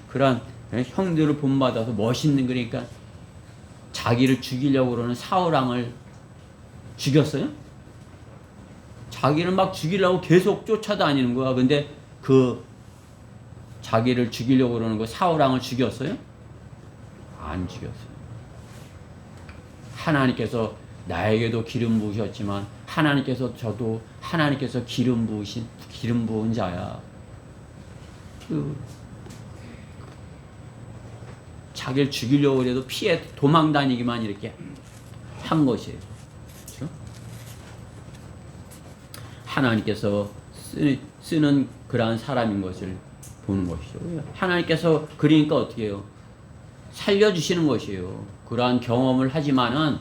그런 형들을 본받아서 멋있는, 그러니까 자기를 죽이려고 그러는 사울왕을 죽였어요? 자기를 막 죽이려고 계속 쫓아다니는 거야. 근데 그 자기를 죽이려고 그러는 거 사울왕을 죽였어요? 안 죽였어요. 하나님께서 나에게도 기름 부으셨지만 하나님께서 기름 부은 자야. 자기를 죽이려고 해도 피해 도망 다니기만 이렇게 한 것이에요. 그렇죠? 하나님께서 쓰는 그러한 사람인 것을 보는 것이죠. 하나님께서 그러니까 어떻게 해요? 살려주시는 것이에요. 그러한 경험을 하지만은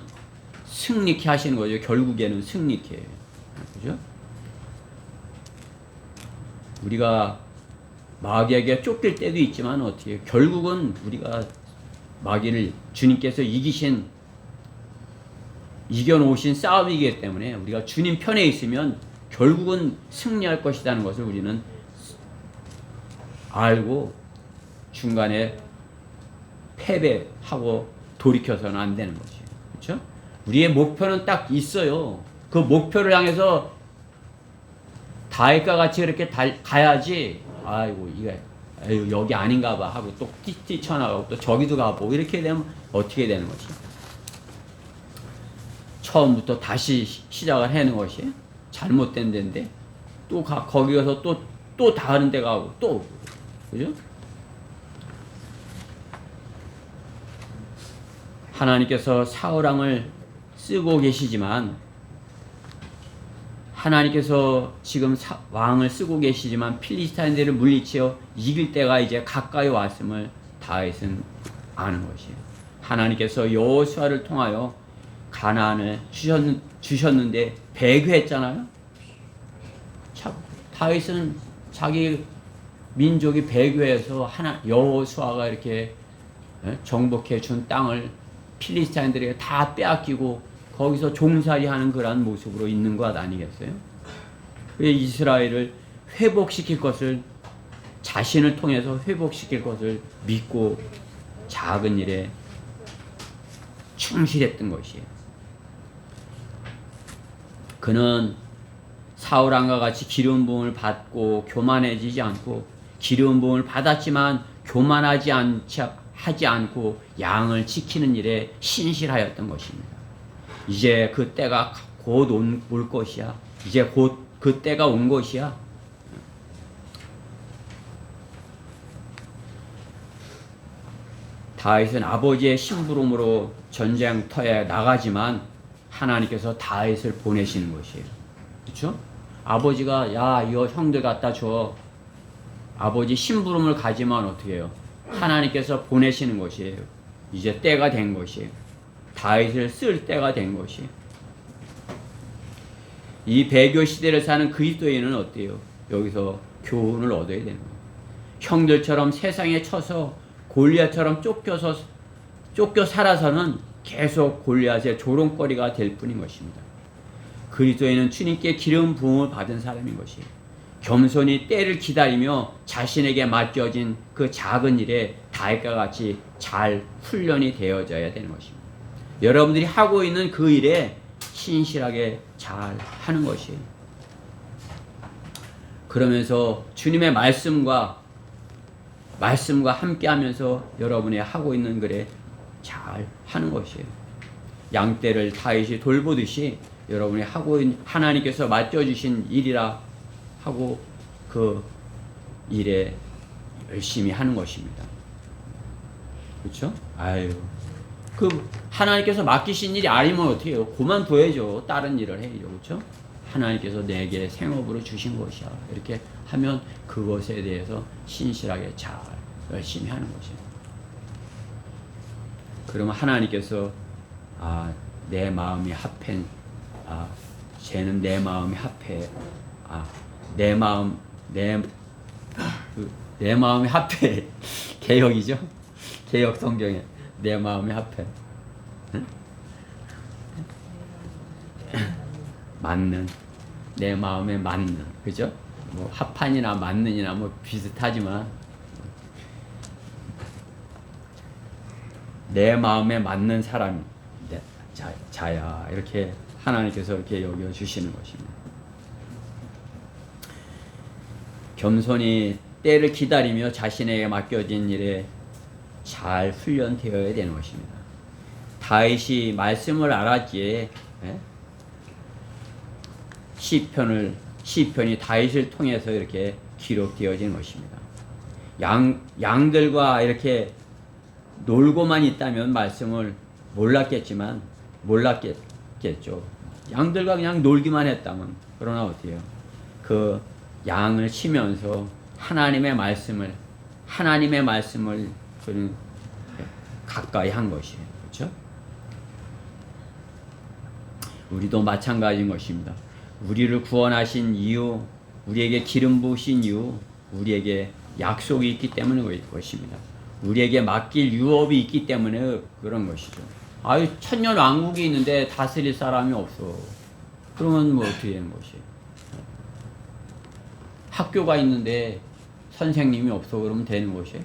승리케 하시는 거죠. 결국에는 승리케. 그죠? 우리가 마귀에게 쫓길 때도 있지만 어떻게 해요? 결국은 우리가 마귀를 주님께서 이겨놓으신 싸움이기 때문에 우리가 주님 편에 있으면 결국은 승리할 것이라는 것을 우리는 알고 중간에 패배하고 돌이켜서는 안 되는 거지. 그렇죠? 우리의 목표는 딱 있어요. 그 목표를 향해서 다윗과 같이 그렇게 가야지. 아이고 이게 여기 아닌가 봐 하고 또 뛰쳐나가고 또 저기도 가보고 이렇게 되면 어떻게 되는 거지? 처음부터 다시 시작을 하는 것이 잘못된 데인데 또 거기 가서 또 다른 데 가고 또, 그죠? 하나님께서 사울왕을 쓰고 계시지만, 하나님께서 지금 왕을 쓰고 계시지만 필리스타인들을 물리치어 이길 때가 이제 가까이 왔음을 다윗은 아는 것이에요. 하나님께서 여호수아를 통하여 가나안을 주셨는데 배교했잖아요. 다윗은 자기 민족이 배교해서 여호수아가 이렇게 정복해 준 땅을 필리스타인들에게 다 빼앗기고 거기서 종살이하는 그러한 모습으로 있는 것 아니겠어요? 왜 이스라엘을 회복시킬 것을, 자신을 통해서 회복시킬 것을 믿고 작은 일에 충실했던 것이에요. 그는 사울왕과 같이 기름 부음을 받고 교만해지지 않고, 기름 부음을 받았지만 교만하지 않고 양을 지키는 일에 신실하였던 것입니다. 이제 그 때가 곧 올 것이야. 이제 곧 그 때가 온 것이야. 다윗은 아버지의 심부름으로 전쟁터에 나가지만 하나님께서 다윗을 보내시는 것이에요. 그렇죠? 아버지가 야 이거 형들 갖다 줘. 아버지 심부름을 가지만 어떻게 해요? 하나님께서 보내시는 것이에요. 이제 때가 된 것이에요. 다윗을 쓸 때가 된 것이에요. 이 배교 시대를 사는 그리스도인은 어때요? 여기서 교훈을 얻어야 되는 거예요. 형들처럼 세상에 쳐서 골리앗처럼 쫓겨 살아서는 계속 골리앗의 조롱거리가 될 뿐인 것입니다. 그리스도인은 주님께 기름 부음을 받은 사람인 것이에요. 겸손히 때를 기다리며 자신에게 맡겨진 그 작은 일에 다윗과 같이 잘 훈련이 되어져야 되는 것입니다. 여러분들이 하고 있는 그 일에 신실하게 잘 하는 것이에요. 그러면서 주님의 말씀과 함께 하면서 여러분이 하고 있는 글에 잘 하는 것이에요. 양떼를 다윗이 돌보듯이 여러분이 하고 있는, 하나님께서 맡겨주신 일이라 하고 그 일에 열심히 하는 것입니다. 그렇죠? 아유, 그 하나님께서 맡기신 일이 아니면 어떻게 해요? 그만둬야죠. 다른 일을 해야죠. 그렇죠? 하나님께서 내게 생업으로 주신 것이야. 이렇게 하면 그것에 대해서 신실하게 잘 열심히 하는 것이에요. 그러면 하나님께서 내 마음이 합해, 쟤는 내 마음이 합해, 내 마음이 합해. 개혁이죠? 개혁 성경에 내 마음이 합해. 응? 맞는, 내 마음에 맞는, 그죠? 뭐 합판이나 맞는이나 뭐 비슷하지만 내 마음에 맞는 사람이 자야 이렇게 하나님께서 이렇게 여겨주시는 것입니다. 겸손히 때를 기다리며 자신에게 맡겨진 일에 잘 훈련되어야 되는 것입니다. 다윗이 말씀을 알았기에 시편이 다윗을 통해서 이렇게 기록되어진 것입니다. 양들과 이렇게 놀고만 있다면 말씀을 몰랐겠죠. 양들과 그냥 놀기만 했다면. 그러나 어때요? 그 양을 치면서 하나님의 말씀을 그는 가까이 한 것이에요. 그렇죠? 우리도 마찬가지인 것입니다. 우리를 구원하신 이유, 우리에게 기름 부으신 이유, 우리에게 약속이 있기 때문에 것입니다. 우리에게 맡길 유업이 있기 때문에 그런 것이죠. 아유, 천년 왕국이 있는데 다스릴 사람이 없어. 그러면 뭐 어떻게 되는 것이에요? 학교가 있는데 선생님이 없어. 그러면 되는 것이에요?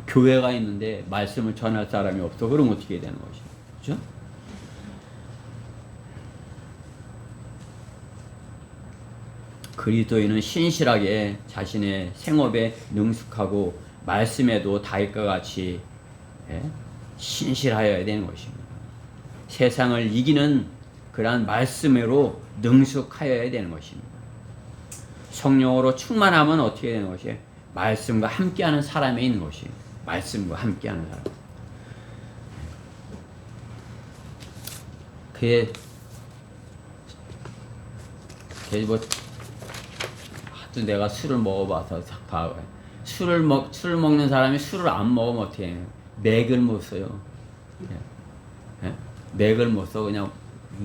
교회가 있는데 말씀을 전할 사람이 없어. 그러면 어떻게 되는 것이에요? 그렇죠? 그리스도인은 신실하게 자신의 생업에 능숙하고 말씀에도 다윗과 같이 신실하여야 되는 것입니다. 세상을 이기는 그러한 말씀으로 능숙하여야 되는 것입니다. 성령으로 충만하면 어떻게 되는 것이에요? 말씀과 함께하는 사람에 있는 것이에요. 말씀과 함께하는 사람. 그게 뭐 하여튼 내가 술을 먹어봐서 술을 먹는 사람이 술을 안 먹으면 어떻게 해요? 맥을 못 써요. 맥을 못 써. 그냥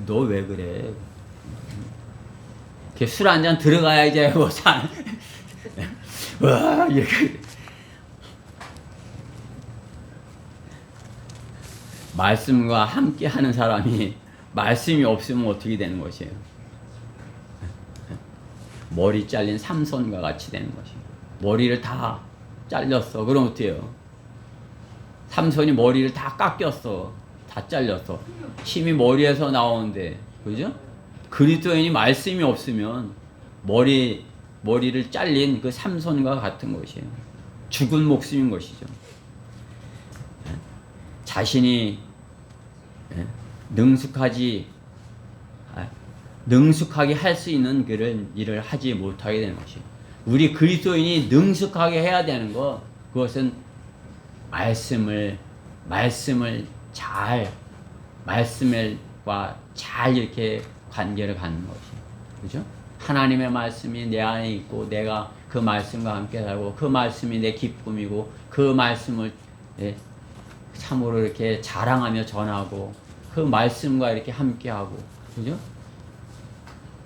너 왜 그래? 술 한 잔 들어가야 이제 뭐 와 이렇게 말씀과 함께 하는 사람이 말씀이 없으면 어떻게 되는 것이에요? 머리 잘린 삼손과 같이 되는 것이에요. 머리를 다 잘렸어. 그럼 어떻게 해요? 삼손이 머리를 다 깎였어. 다 잘렸어. 힘이 머리에서 나오는데, 그죠? 그리스도인이 말씀이 없으면 머리를 잘린 그 삼손과 같은 것이에요. 죽은 목숨인 것이죠. 자신이 능숙하게 할 수 있는 일을 하지 못하게 되는 것이에요. 우리 그리스도인이 능숙하게 해야 되는 그것은 말씀과 잘 이렇게 관계를 갖는 것이에요. 그죠? 하나님의 말씀이 내 안에 있고 내가 그 말씀과 함께 살고 그 말씀이 내 기쁨이고 그 말씀을 참으로 이렇게 자랑하며 전하고 그 말씀과 이렇게 함께하고, 그죠?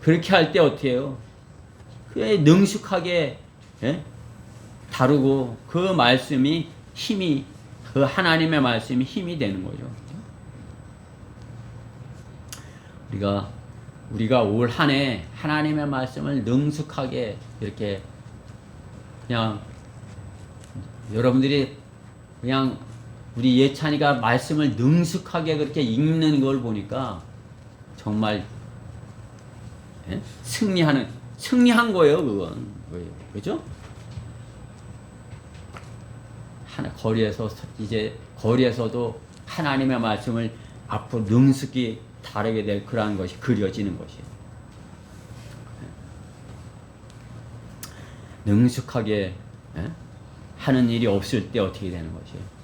그렇게 할 때 어떻게 해요? 그게 능숙하게 다루고 그 말씀이 그 하나님의 말씀이 힘이 되는 거죠. 우리가 올 한 해 하나님의 말씀을 능숙하게 이렇게 그냥 여러분들이 그냥 우리 예찬이가 말씀을 능숙하게 그렇게 읽는 걸 보니까 정말 승리한 거예요, 그건. 그죠? 거리에서도 하나님의 말씀을 앞으로 능숙히 다루게 될 그러한 것이 그려지는 것이에요. 능숙하게 하는 일이 없을 때 어떻게 되는 것이에요?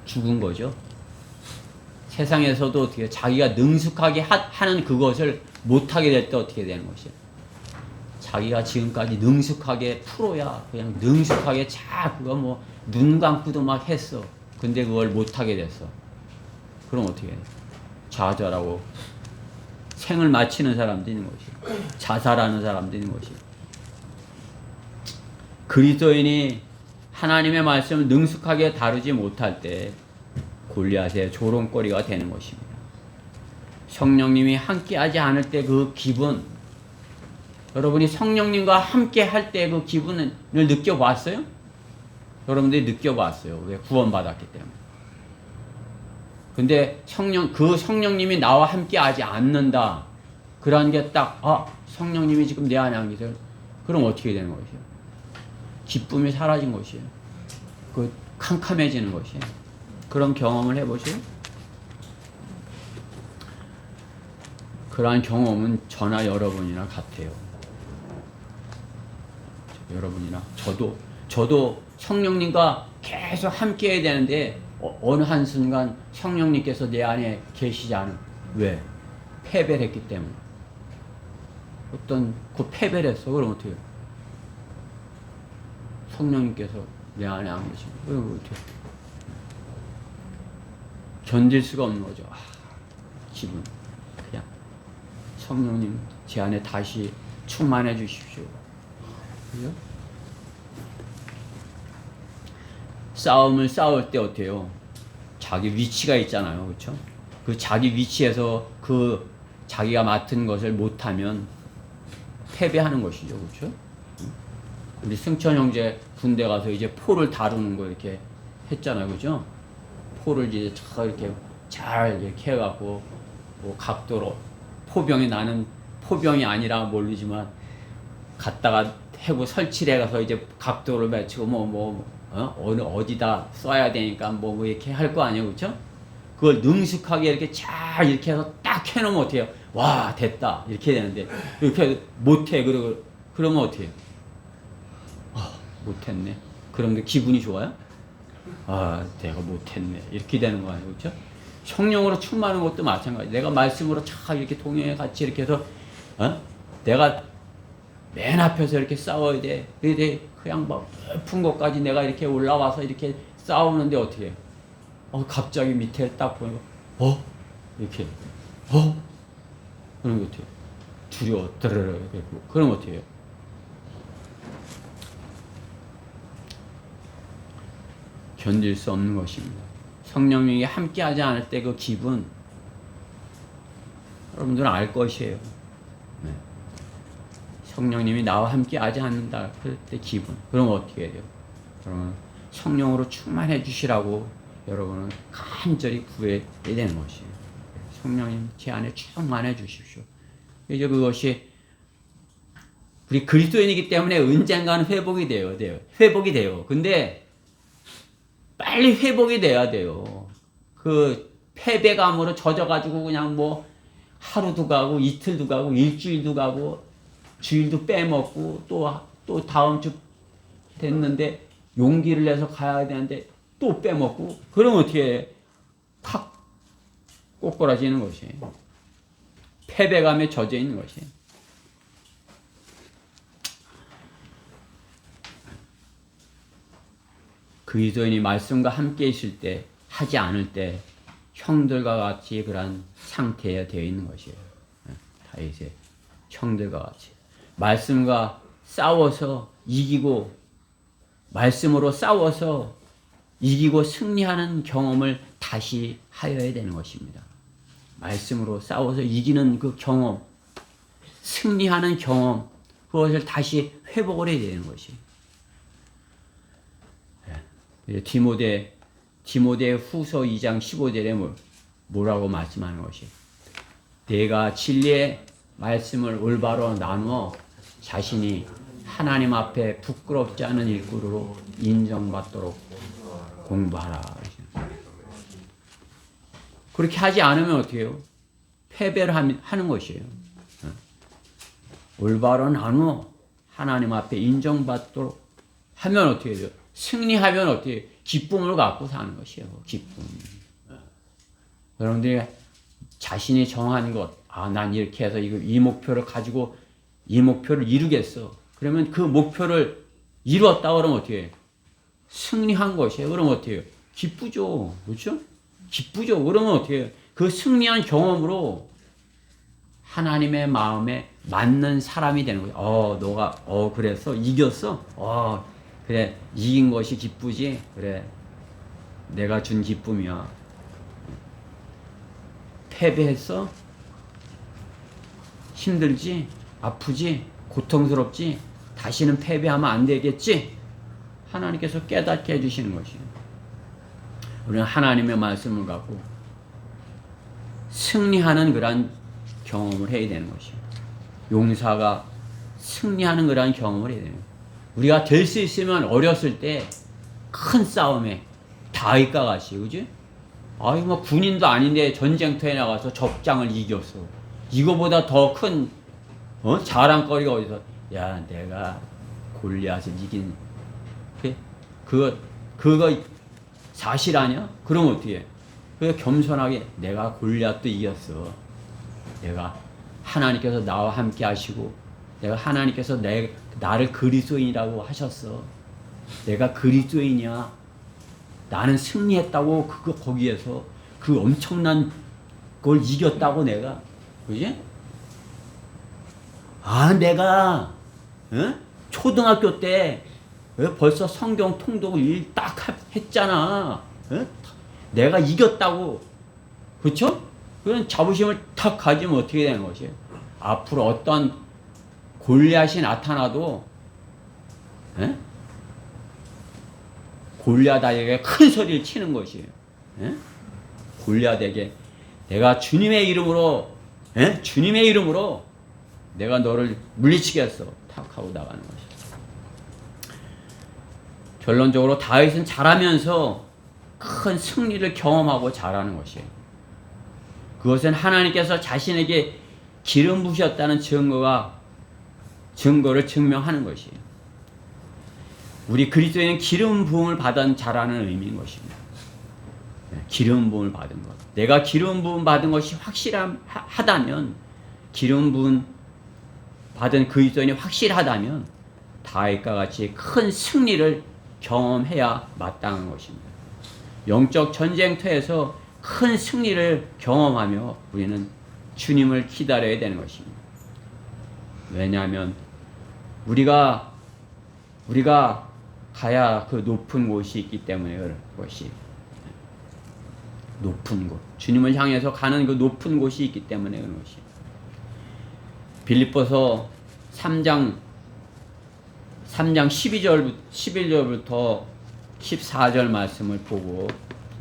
죽은 거죠. 세상에서도 어떻게 자기가 능숙하게 하는 그것을 못하게 될 때 어떻게 되는 것이에요? 자기가 지금까지 능숙하게 프로야 그냥 능숙하게 그거 뭐 눈 감고도 막 했어. 근데 그걸 못하게 됐어. 그럼 어떻게 해요? 좌절하고 생을 마치는 사람도 있는 것이에요. 자살하는 사람도 있는 것이에요. 그리스도인이 하나님의 말씀을 능숙하게 다루지 못할 때 골리앗의 조롱거리가 되는 것입니다. 성령님이 함께하지 않을 때 그 기분, 여러분이 성령님과 함께 할 때 그 기분을 느껴봤어요? 여러분들이 느껴봤어요. 왜? 구원받았기 때문에. 근데 그 성령님이 나와 함께 하지 않는다. 그런 게 딱, 성령님이 지금 내 안에 안 계세요. 그럼 어떻게 되는 것이에요? 기쁨이 사라진 것이에요. 그 캄캄해지는 것이에요. 그런 경험을 해보세요. 그러한 경험은 저나 여러분이나 같아요. 여러분이나 저도 성령님과 계속 함께 해야 되는데 어느 한순간 성령님께서 내 안에 계시지 않은. 왜? 패배를 했기 때문에. 그 패배를 했어. 그럼 어떻게 해요? 성령님께서 내 안에 안 계시면 그럼 어떻게 해요? 견딜 수가 없는 거죠. 기분. 그냥 성령님 제 안에 다시 충만해 주십시오. 그죠? 싸움을 싸울 때 어때요? 자기 위치가 있잖아요. 그렇죠? 그 자기 위치에서 그 자기가 맡은 것을 못하면 패배하는 것이죠. 그렇죠? 우리 승천 형제 군대 가서 이제 포를 다루는 거 이렇게 했잖아요. 그죠? 포를 이제 이렇게 잘 이렇게 해갖고 뭐 각도로 포병이 나는 포병이 아니라 모르지만 갔다가 해고 설치를 해가서 이제 각도를 맞추고 어디다 쏴야 되니까 뭐 이렇게 할 거 아니에요. 그렇죠? 그걸 능숙하게 이렇게 잘 이렇게 해서 딱 해놓으면 어떻게 해요? 와, 됐다. 이렇게 되는데 이렇게 못해. 그러면 어떻게 해요? 못했네. 그런데 기분이 좋아요? 내가 못했네. 이렇게 되는 거 아니에요. 그렇죠? 성령으로 충만한 것도 마찬가지. 내가 말씀으로 참 이렇게 동행해 같이 이렇게 해서 내가 맨 앞에서 이렇게 싸워야 돼. 그냥 막 높은 것까지 내가 이렇게 올라와서 이렇게 싸우는데 어떻게 해요? 갑자기 밑에 딱 보니까 이렇게 그럼 어떻게 해요? 두려워. 그럼 어떻게 해요? 견딜 수 없는 것입니다. 성령님이 함께하지 않을 때 그 기분 여러분들은 알 것이에요. 네. 성령님이 나와 함께하지 않는다 그럴 때 기분 그럼 어떻게 해요? 그러면 성령으로 충만해 주시라고 여러분은 간절히 구해야 되는 것이에요. 성령님 제 안에 충만해 주십시오. 이제 그것이 우리 그리스도인이기 때문에 언젠가는 회복이 돼요. 회복이 돼요. 근데 빨리 회복이 돼야 돼요. 그 패배감으로 젖어가지고 그냥 뭐 하루도 가고 이틀도 가고 일주일도 가고 주일도 빼먹고 또 다음 주 됐는데 용기를 내서 가야 되는데 또 빼먹고 그러면 어떻게 해? 탁 꼬꾸라지는 것이에요. 패배감에 젖어 있는 것이에요. 그리스도인이 말씀과 함께 있을 때 하지 않을 때 형들과 같이 그런 상태에 되어 있는 것이에요. 다윗의 형들과 같이 말씀과 싸워서 이기고 말씀으로 싸워서 이기고 승리하는 경험을 다시 하여야 되는 것입니다. 말씀으로 싸워서 이기는 그 경험, 승리하는 경험, 그것을 다시 회복을 해야 되는 것이에요. 디모데 후서 2장 15절에 뭐라고 말씀하는 것이 내가 진리의 말씀을 올바로 나누어 자신이 하나님 앞에 부끄럽지 않은 일꾼으로 인정받도록 공부하라. 그렇게 하지 않으면 어떻게 해요? 패배를 하는 것이에요. 올바로 나누어 하나님 앞에 인정받도록 하면 어떻게 돼요? 승리하면 어떻게 기쁨을 갖고 사는 것이에요. 기쁨. 여러분들이 자신이 정한 것, 난 이렇게 해서 이 목표를 가지고 이 목표를 이루겠어. 그러면 그 목표를 이루었다 그러면 어떻게 해요? 승리한 것이에요. 그러면 어떻게 해요? 기쁘죠. 그렇죠? 기쁘죠. 그러면 어떻게 해요? 그 승리한 경험으로 하나님의 마음에 맞는 사람이 되는 거예요. 너가 그래서 이겼어. 그래, 이긴 것이 기쁘지? 그래, 내가 준 기쁨이야. 패배했어? 힘들지? 아프지? 고통스럽지? 다시는 패배하면 안 되겠지? 하나님께서 깨닫게 해주시는 것이에요. 우리는 하나님의 말씀을 갖고 승리하는 그러한 경험을 해야 되는 것이에요. 용사가 승리하는 그러한 경험을 해야 돼요. 우리가 될 수 있으면 어렸을 때 큰 싸움에 다윗과 같이, 그지? 아유, 뭐 군인도 아닌데 전쟁터에 나가서 적장을 이겼어. 이거보다 더 큰 자랑거리가 어디서? 야, 내가 골리앗을 이긴 그거 사실 아니야? 그럼 어떻게 해? 그래서 겸손하게 내가 골리앗도 이겼어. 내가 하나님께서 나와 함께 하시고 내가 하나님께서 나를 그리스도인이라고 하셨어. 내가 그리스도인이야. 나는 승리했다고 거기에서 그 엄청난 걸 이겼다고 내가. 그지? 아, 내가 초등학교 때 벌써 성경 통독을 딱 했잖아. 내가 이겼다고. 그쵸? 그런 자부심을 탁 가지면 어떻게 되는 것이에요? 앞으로 어떤 골리앗이 나타나도 골리앗에게 큰 소리를 치는 것이에요. 골리앗에게 내가 주님의 이름으로 주님의 이름으로 내가 너를 물리치겠어. 탁 하고 나가는 것이에요. 결론적으로 다윗은 잘하면서 큰 승리를 경험하고 잘하는 것이에요. 그것은 하나님께서 자신에게 기름 부으셨다는 증거를 증명하는 것이에요. 우리 그리스도인은 기름 부음을 받은 자라는 의미인 것입니다. 기름 부음을 받은 것. 내가 기름 부음 받은 것이 확실하다면, 기름 부음 받은 그리스도인이 확실하다면 다윗과 같이 큰 승리를 경험해야 마땅한 것입니다. 영적 전쟁터에서 큰 승리를 경험하며 우리는 주님을 기다려야 되는 것입니다. 왜냐하면 우리가 가야 그 높은 곳이 있기 때문에 그런 것이. 높은 곳. 주님을 향해서 가는 그 높은 곳이 있기 때문에 그런 것이. 빌립보서 3장 11절부터 14절 말씀을 보고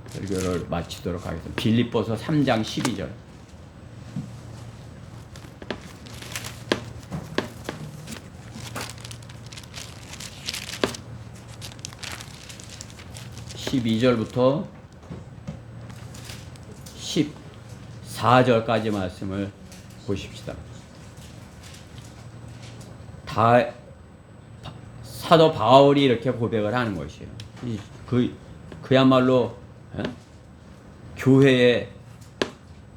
설교를 마치도록 하겠습니다. 빌립보서 3장 12절. (12절부터) 14절까지 말씀을 보십시다. 사도 바울이 이렇게 고백을 하는 것이에요. 그야말로 교회의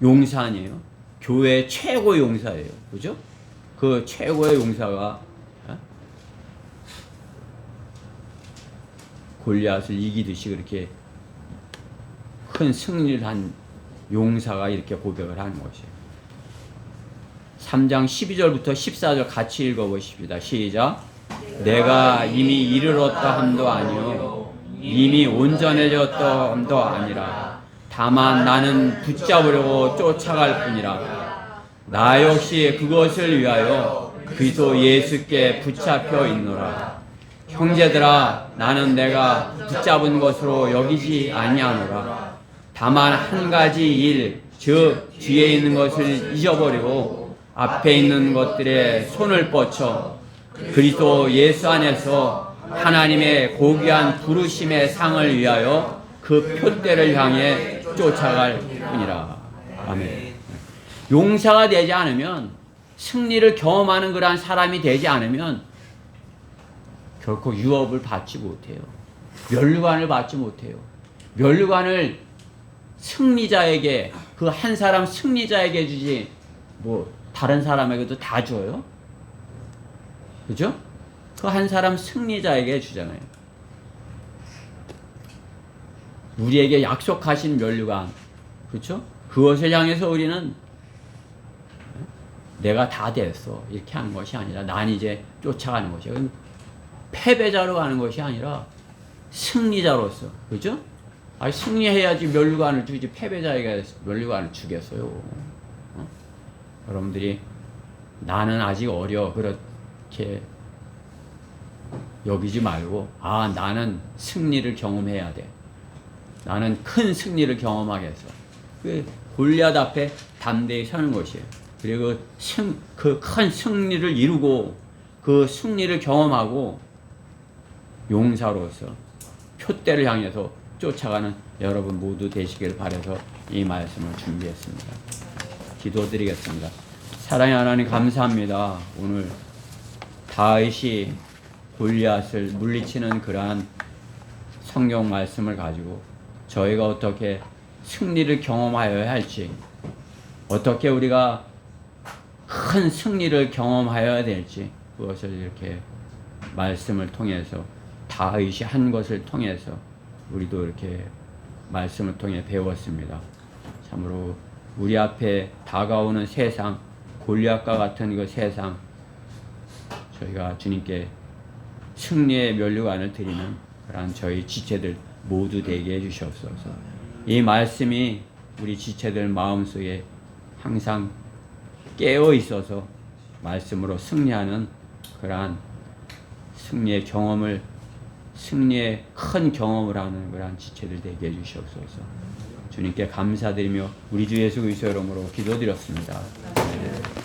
용사 아니에요? 교회의 최고의 용사예요. 그죠? 그 최고의 용사가 골리앗을 이기듯이 그렇게 큰 승리를 한 용사가 이렇게 고백을 하는 것이에요. 3장 12절부터 14절 같이 읽어보십시다. 시작. 내가 이미 이르렀다 함도 아니요 이미 온전해졌다 함도 아니라 다만 나는 붙잡으려고 쫓아갈 뿐이라. 나 역시 그것을 위하여 그리스도 예수께 붙잡혀 있노라. 형제들아, 나는 내가 붙잡은 것으로 여기지 아니하노라. 다만 한 가지 일, 즉 뒤에 있는 것을 잊어버리고 앞에 있는 것들에 손을 뻗쳐 그리스도 예수 안에서 하나님의 고귀한 부르심의 상을 위하여 그 표대를 향해 쫓아갈 뿐이라. 아멘. 용사가 되지 않으면, 승리를 경험하는 그러한 사람이 되지 않으면 결코 유업을 받지 못해요. 면류관을 받지 못해요. 면류관을 승리자에게, 그 한 사람 승리자에게 주지 뭐 다른 사람에게도 다 줘요? 그죠? 그 한 사람 승리자에게 주잖아요. 우리에게 약속하신 면류관, 그렇죠? 그것을 향해서 우리는 내가 다 됐어 이렇게 하는 것이 아니라 난 이제 쫓아가는 것이에요. 패배자로 가는 것이 아니라 승리자로서, 그죠? 아니, 승리해야지 면류관을 주지 패배자에게 면류관을 주겠어요. 여러분들이 나는 아직 어려 그렇게 여기지 말고 나는 승리를 경험해야 돼. 나는 큰 승리를 경험하겠어. 그 골리앗 앞에 담대히 서는 것이에요. 그리고 그 큰 승리를 이루고 그 승리를 경험하고 용사로서 표대를 향해서 쫓아가는 여러분 모두 되시길 바라서 이 말씀을 준비했습니다. 기도드리겠습니다. 사랑의 하나님 감사합니다. 오늘 다윗이 골리앗을 물리치는 그러한 성경 말씀을 가지고 저희가 어떻게 승리를 경험하여야 할지, 어떻게 우리가 큰 승리를 경험하여야 될지, 그것을 이렇게 말씀을 통해서 다윗이 한 것을 통해서 우리도 이렇게 말씀을 통해 배웠습니다. 참으로 우리 앞에 다가오는 세상, 골리앗과 같은 그 세상, 저희가 주님께 승리의 면류관을 드리는 그러한 저희 지체들 모두 되게 해주시옵소서. 이 말씀이 우리 지체들 마음속에 항상 깨어 있어서 말씀으로 승리하는 그러한 승리의 경험을, 승리의 큰 경험을 하는 그러한 지체들 되게 해주시옵소서. 주님께 감사드리며 우리 주 예수 그리스도 이름으로 기도드렸습니다. 네.